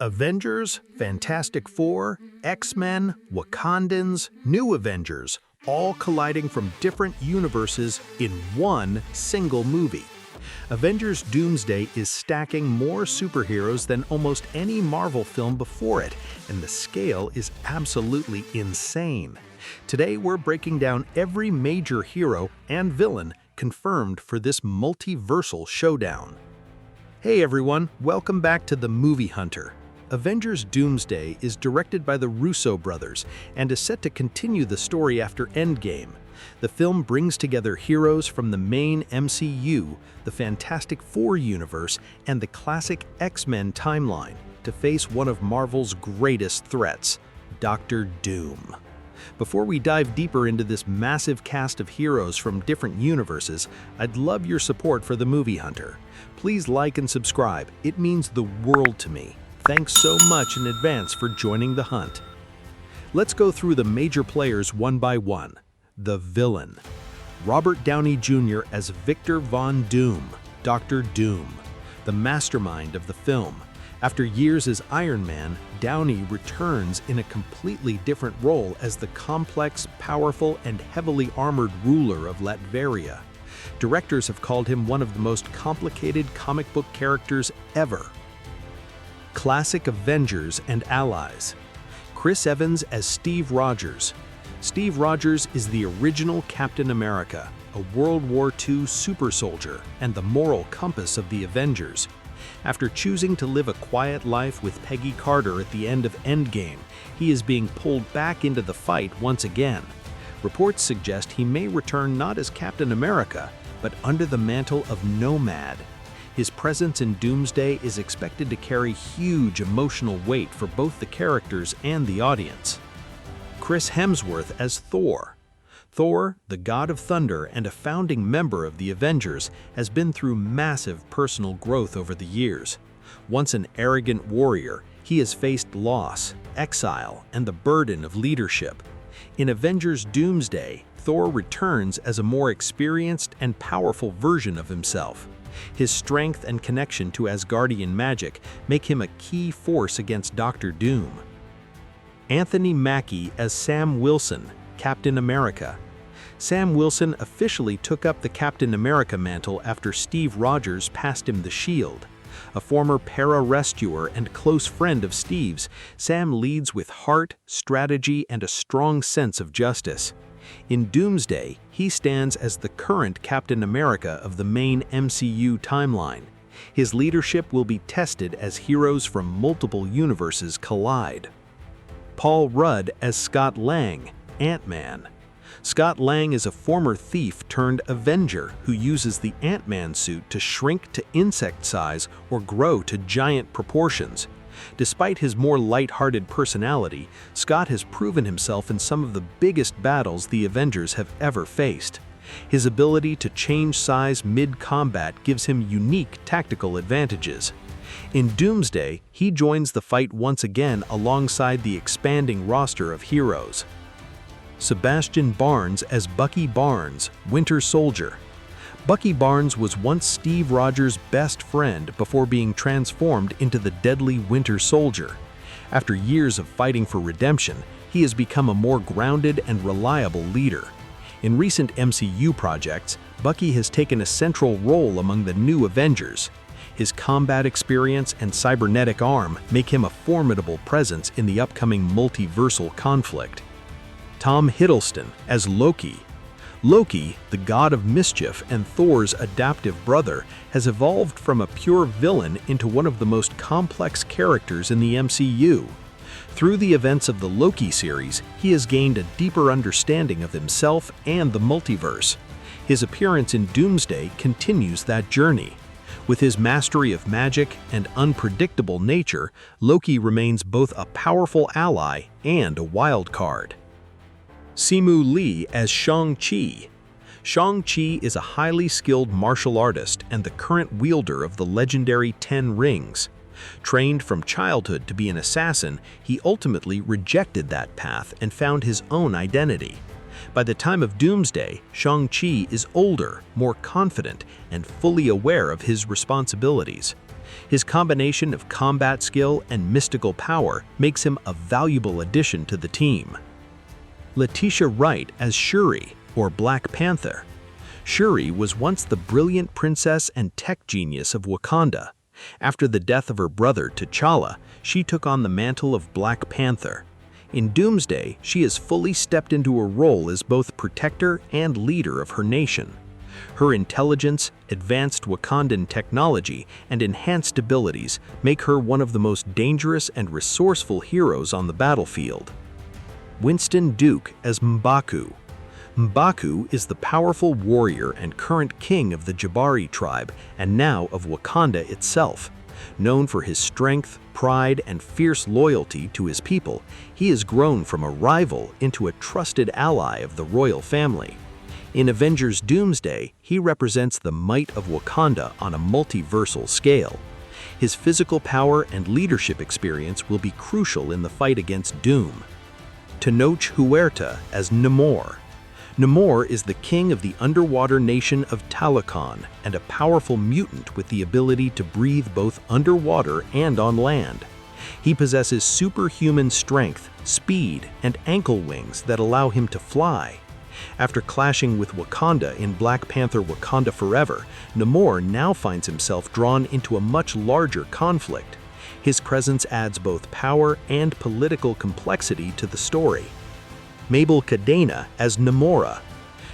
Avengers, Fantastic Four, X-Men, Wakandans, New Avengers, all colliding from different universes in one single movie. Avengers Doomsday is stacking more superheroes than almost any Marvel film before it, and the scale is absolutely insane. Today we're breaking down every major hero and villain confirmed for this multiversal showdown. Hey everyone, welcome back to The Movie Hunter. Avengers Doomsday is directed by the Russo brothers and is set to continue the story after Endgame. The film brings together heroes from the main MCU, the Fantastic Four universe, and the classic X-Men timeline to face one of Marvel's greatest threats, Dr. Doom. Before we dive deeper into this massive cast of heroes from different universes, I'd love your support for The Movie Hunter. Please like and subscribe, it means the world to me. Thanks so much in advance for joining the hunt. Let's go through the major players one by one. The villain. Robert Downey Jr. as Victor Von Doom, Dr. Doom, the mastermind of the film. After years as Iron Man, Downey returns in a completely different role as the complex, powerful, and heavily armored ruler of Latveria. Directors have called him one of the most complicated comic book characters ever. Classic Avengers and allies. Chris Evans as Steve Rogers. Steve Rogers is the original Captain America, a World War II super soldier and the moral compass of the Avengers. After choosing to live a quiet life with Peggy Carter at the end of Endgame, he is being pulled back into the fight once again. Reports suggest he may return not as Captain America, but under the mantle of Nomad. His presence in Doomsday is expected to carry huge emotional weight for both the characters and the audience. Chris Hemsworth as Thor. Thor, the god of thunder and a founding member of the Avengers, has been through massive personal growth over the years. Once an arrogant warrior, he has faced loss, exile, and the burden of leadership. In Avengers Doomsday, Thor returns as a more experienced and powerful version of himself. His strength and connection to Asgardian magic make him a key force against Dr. Doom. Anthony Mackie as Sam Wilson, Captain America. Sam Wilson officially took up the Captain America mantle after Steve Rogers passed him the shield. A former para-rescuer and close friend of Steve's, Sam leads with heart, strategy, and a strong sense of justice. In Doomsday, he stands as the current Captain America of the main MCU timeline. His leadership will be tested as heroes from multiple universes collide. Paul Rudd as Scott Lang, Ant-Man. Scott Lang is a former thief turned Avenger who uses the Ant-Man suit to shrink to insect size or grow to giant proportions. Despite his more light-hearted personality, Scott has proven himself in some of the biggest battles the Avengers have ever faced. His ability to change size mid-combat gives him unique tactical advantages. In Doomsday, he joins the fight once again alongside the expanding roster of heroes. Sebastian Barnes as Bucky Barnes, Winter Soldier. Bucky Barnes was once Steve Rogers' best friend before being transformed into the deadly Winter Soldier. After years of fighting for redemption, he has become a more grounded and reliable leader. In recent MCU projects, Bucky has taken a central role among the New Avengers. His combat experience and cybernetic arm make him a formidable presence in the upcoming multiversal conflict. Tom Hiddleston as Loki. Loki, the god of mischief and Thor's adaptive brother, has evolved from a pure villain into one of the most complex characters in the MCU. Through the events of the Loki series, he has gained a deeper understanding of himself and the multiverse. His appearance in Doomsday continues that journey. With his mastery of magic and unpredictable nature, Loki remains both a powerful ally and a wild card. Simu Lee as Shang-Chi. Shang-Chi is a highly skilled martial artist and the current wielder of the legendary 10 Rings. Trained from childhood to be an assassin, he ultimately rejected that path and found his own identity. By the time of Doomsday, Shang-Chi is older, more confident, and fully aware of his responsibilities. His combination of combat skill and mystical power makes him a valuable addition to the team. Letitia Wright as Shuri, or Black Panther. Shuri was once the brilliant princess and tech genius of Wakanda. After the death of her brother T'Challa, she took on the mantle of Black Panther. In Doomsday, she has fully stepped into a role as both protector and leader of her nation. Her intelligence, advanced Wakandan technology, and enhanced abilities make her one of the most dangerous and resourceful heroes on the battlefield. Winston Duke as M'Baku. M'Baku is the powerful warrior and current king of the Jabari tribe and now of Wakanda itself. Known for his strength, pride, and fierce loyalty to his people, he has grown from a rival into a trusted ally of the royal family. In Avengers Doomsday, he represents the might of Wakanda on a multiversal scale. His physical power and leadership experience will be crucial in the fight against Doom. Tenoch Huerta as Namor. Namor is the king of the underwater nation of Talokan and a powerful mutant with the ability to breathe both underwater and on land. He possesses superhuman strength, speed, and ankle wings that allow him to fly. After clashing with Wakanda in Black Panther Wakanda Forever, Namor now finds himself drawn into a much larger conflict. His presence adds both power and political complexity to the story. Mabel Cadena as Namora.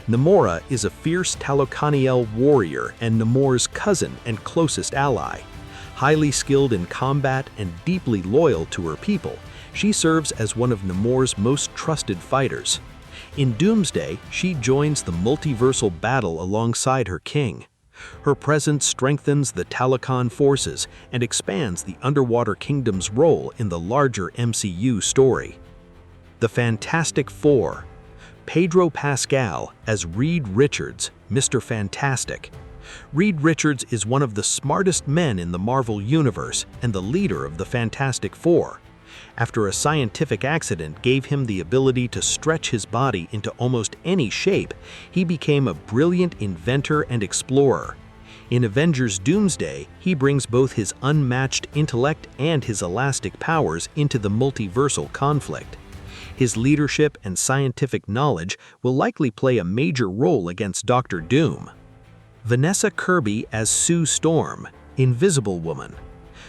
Namora is a fierce Talokaniel warrior and Namor's cousin and closest ally. Highly skilled in combat and deeply loyal to her people, she serves as one of Namor's most trusted fighters. In Doomsday, she joins the multiversal battle alongside her king. Her presence strengthens the Talokan forces and expands the Underwater Kingdom's role in the larger MCU story. The Fantastic Four. Pedro Pascal as Reed Richards, Mr. Fantastic. Reed Richards is one of the smartest men in the Marvel Universe and the leader of the Fantastic Four. After a scientific accident gave him the ability to stretch his body into almost any shape, he became a brilliant inventor and explorer. In Avengers Doomsday, he brings both his unmatched intellect and his elastic powers into the multiversal conflict. His leadership and scientific knowledge will likely play a major role against Dr. Doom. Vanessa Kirby as Sue Storm, Invisible Woman.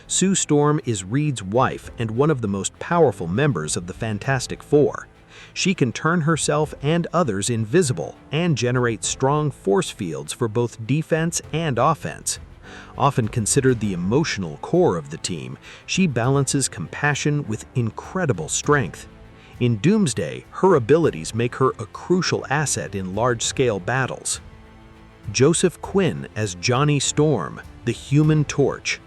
Sue Storm is Reed's wife and one of the most powerful members of the Fantastic Four. She can turn herself and others invisible and generate strong force fields for both defense and offense. Often considered the emotional core of the team, she balances compassion with incredible strength. In Doomsday, her abilities make her a crucial asset in large-scale battles. Joseph Quinn as Johnny Storm, the Human Torch.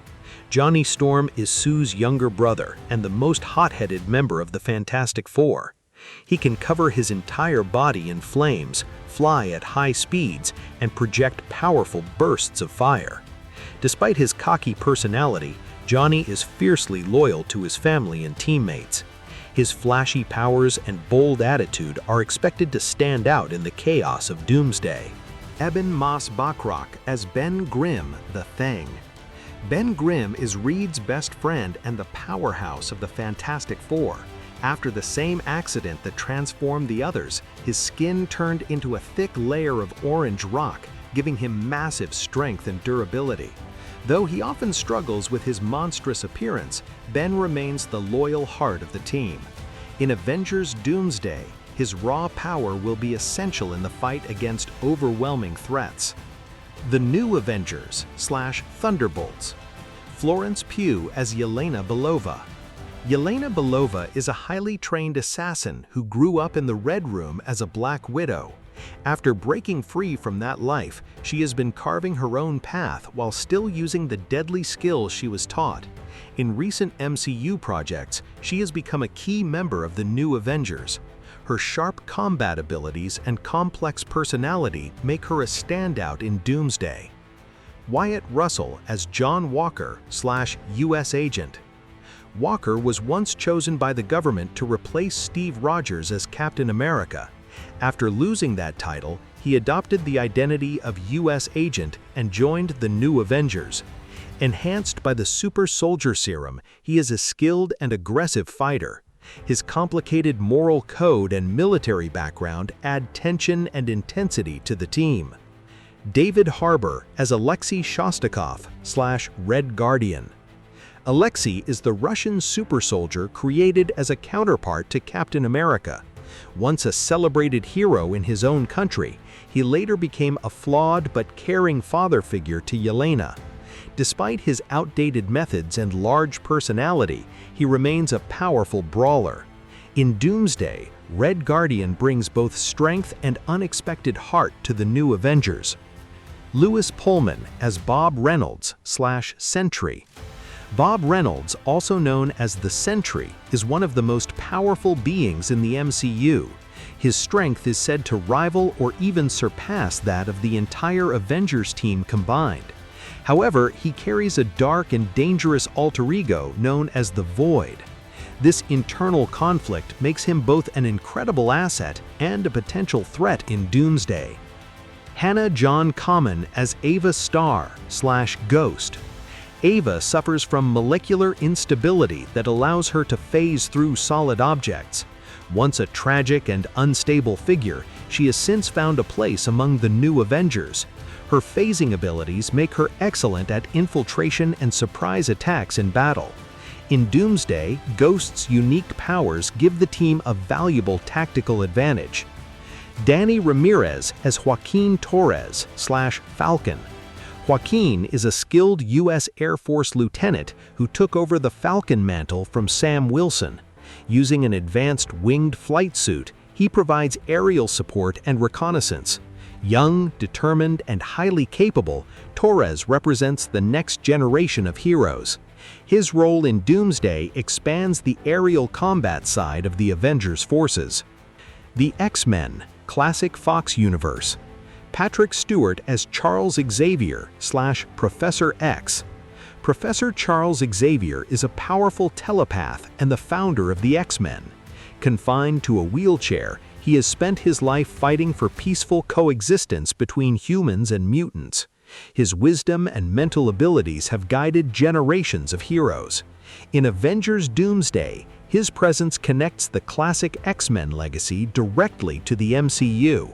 Johnny Storm is Sue's younger brother and the most hot-headed member of the Fantastic Four. He can cover his entire body in flames, fly at high speeds, and project powerful bursts of fire. Despite his cocky personality, Johnny is fiercely loyal to his family and teammates. His flashy powers and bold attitude are expected to stand out in the chaos of Doomsday. Eben Moss Bachrach as Ben Grimm, the Thing. Ben Grimm is Reed's best friend and the powerhouse of the Fantastic Four. After the same accident that transformed the others, his skin turned into a thick layer of orange rock, giving him massive strength and durability. Though he often struggles with his monstrous appearance, Ben remains the loyal heart of the team. In Avengers Doomsday, his raw power will be essential in the fight against overwhelming threats. The New Avengers / Thunderbolts. Florence Pugh as Yelena Belova. Yelena Belova is a highly trained assassin who grew up in the Red Room as a Black Widow. After breaking free from that life, she has been carving her own path while still using the deadly skills she was taught. In recent MCU projects, she has become a key member of the New Avengers. Her sharp combat abilities and complex personality make her a standout in Doomsday. Wyatt Russell as John Walker / U.S. Agent. Walker was once chosen by the government to replace Steve Rogers as Captain America. After losing that title, he adopted the identity of U.S. Agent and joined the New Avengers. Enhanced by the super soldier serum, he is a skilled and aggressive fighter. His complicated moral code and military background add tension and intensity to the team. David Harbour as Alexei Shostakov/Red Guardian. Alexei is the Russian super soldier created as a counterpart to Captain America. Once a celebrated hero in his own country, he later became a flawed but caring father figure to Yelena. Despite his outdated methods and large personality, he remains a powerful brawler. In Doomsday, Red Guardian brings both strength and unexpected heart to the New Avengers. Lewis Pullman as Bob Reynolds/Sentry. Bob Reynolds, also known as the Sentry, is one of the most powerful beings in the MCU. His strength is said to rival or even surpass that of the entire Avengers team combined. However, he carries a dark and dangerous alter ego known as the Void. This internal conflict makes him both an incredible asset and a potential threat in Doomsday. Hannah John Common as Ava Starr/Ghost. Ava suffers from molecular instability that allows her to phase through solid objects. Once a tragic and unstable figure, she has since found a place among the New Avengers. Her phasing abilities make her excellent at infiltration and surprise attacks in battle. In Doomsday, Ghost's unique powers give the team a valuable tactical advantage. Danny Ramirez as Joaquin Torres/Falcon. Joaquin is a skilled U.S. Air Force lieutenant who took over the Falcon mantle from Sam Wilson. Using an advanced winged flight suit, he provides aerial support and reconnaissance. Young, determined, and highly capable, Torres represents the next generation of heroes. His role in Doomsday expands the aerial combat side of the Avengers forces. The X-Men, Classic Fox Universe. Patrick Stewart as Charles Xavier/Professor X. Professor Charles Xavier is a powerful telepath and the founder of the X-Men. Confined to a wheelchair, he has spent his life fighting for peaceful coexistence between humans and mutants. His wisdom and mental abilities have guided generations of heroes. In Avengers Doomsday, his presence connects the classic X-Men legacy directly to the MCU.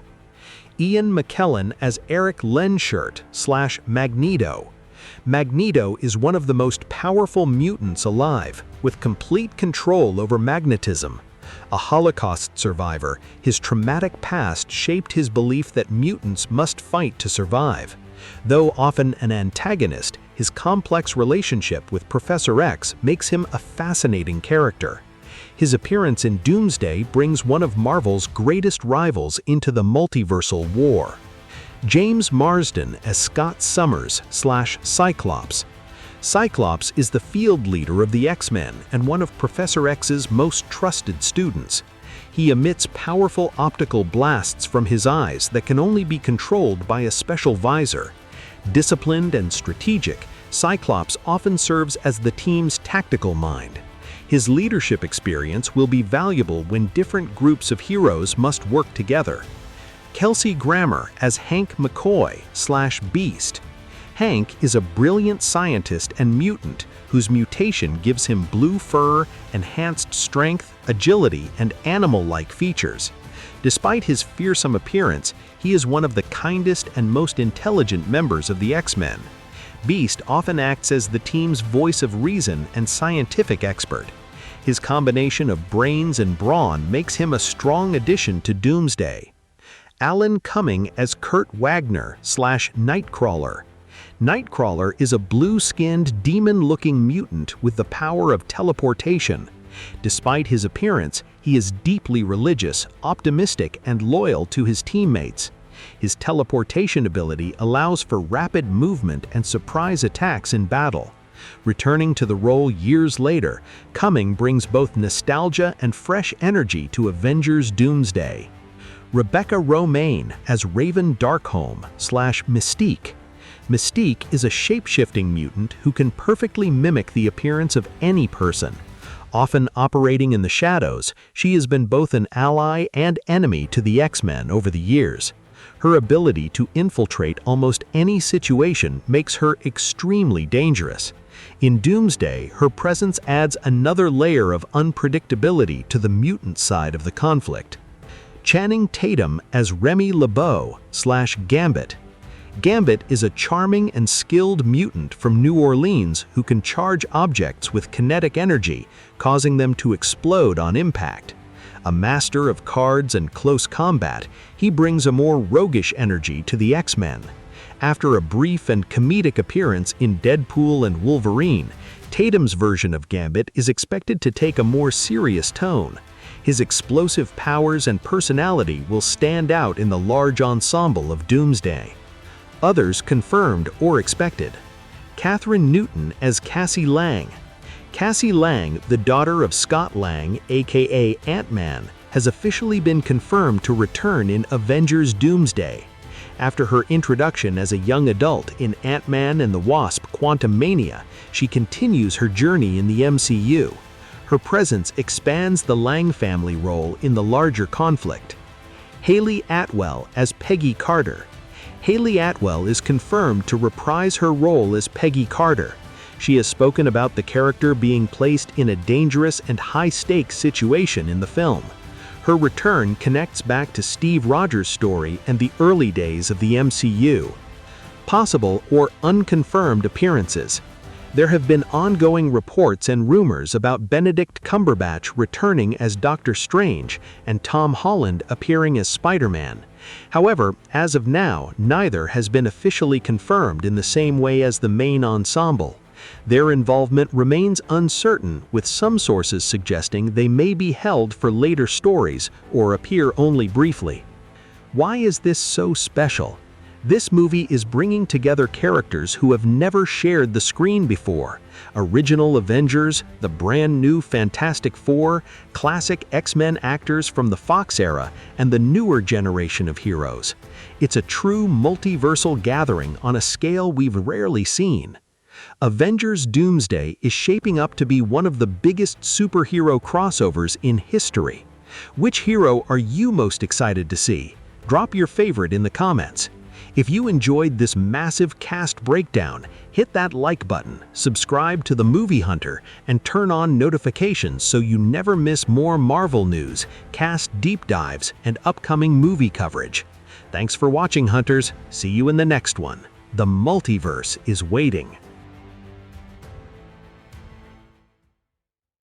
Ian McKellen as Eric Lenshirt/Magneto. Magneto is one of the most powerful mutants alive, with complete control over magnetism. A Holocaust survivor, his traumatic past shaped his belief that mutants must fight to survive. Though often an antagonist, his complex relationship with Professor X makes him a fascinating character. His appearance in Doomsday brings one of Marvel's greatest rivals into the multiversal war. James Marsden as Scott Summers/Cyclops. Cyclops is the field leader of the X-Men and one of Professor X's most trusted students. He emits powerful optical blasts from his eyes that can only be controlled by a special visor. Disciplined and strategic, Cyclops often serves as the team's tactical mind. His leadership experience will be valuable when different groups of heroes must work together. Kelsey Grammer as Hank McCoy/Beast. Hank is a brilliant scientist and mutant whose mutation gives him blue fur, enhanced strength, agility, and animal-like features. Despite his fearsome appearance, he is one of the kindest and most intelligent members of the X-Men. Beast often acts as the team's voice of reason and scientific expert. His combination of brains and brawn makes him a strong addition to Doomsday. Alan Cumming as Kurt Wagner/Nightcrawler. Nightcrawler is a blue-skinned, demon-looking mutant with the power of teleportation. Despite his appearance, he is deeply religious, optimistic, and loyal to his teammates. His teleportation ability allows for rapid movement and surprise attacks in battle. Returning to the role years later, Cumming brings both nostalgia and fresh energy to Avengers Doomsday. Rebecca Romijn as Raven Darkholme/Mystique. Mystique is a shape-shifting mutant who can perfectly mimic the appearance of any person. Often operating in the shadows, she has been both an ally and enemy to the X-Men over the years. Her ability to infiltrate almost any situation makes her extremely dangerous. In Doomsday, her presence adds another layer of unpredictability to the mutant side of the conflict. Channing Tatum as Remy LeBeau/Gambit. Gambit is a charming and skilled mutant from New Orleans who can charge objects with kinetic energy, causing them to explode on impact. A master of cards and close combat, he brings a more roguish energy to the X-Men. After a brief and comedic appearance in Deadpool and Wolverine, Tatum's version of Gambit is expected to take a more serious tone. His explosive powers and personality will stand out in the large ensemble of Doomsday. Others confirmed or expected. Catherine Newton as Cassie Lang. Cassie Lang, the daughter of Scott Lang, aka Ant-Man, has officially been confirmed to return in Avengers Doomsday. After her introduction as a young adult in Ant-Man and the Wasp: Quantumania, she continues her journey in the MCU. Her presence expands the Lang family role in the larger conflict. Hayley Atwell as Peggy Carter. Hayley Atwell is confirmed to reprise her role as Peggy Carter. She has spoken about the character being placed in a dangerous and high-stakes situation in the film. Her return connects back to Steve Rogers' story and the early days of the MCU. Possible or unconfirmed appearances. There have been ongoing reports and rumors about Benedict Cumberbatch returning as Doctor Strange and Tom Holland appearing as Spider-Man. However, as of now, neither has been officially confirmed in the same way as the main ensemble. Their involvement remains uncertain, with some sources suggesting they may be held for later stories or appear only briefly. Why is this so special? This movie is bringing together characters who have never shared the screen before. Original Avengers, the brand new Fantastic Four, classic X-Men actors from the Fox era, and the newer generation of heroes. It's a true multiversal gathering on a scale we've rarely seen. Avengers Doomsday is shaping up to be one of the biggest superhero crossovers in history. Which hero are you most excited to see? Drop your favorite in the comments. If you enjoyed this massive cast breakdown, hit that like button, subscribe to The Movie Hunter, and turn on notifications so you never miss more Marvel news, cast deep dives, and upcoming movie coverage. Thanks for watching, Hunters. See you in the next one. The multiverse is waiting.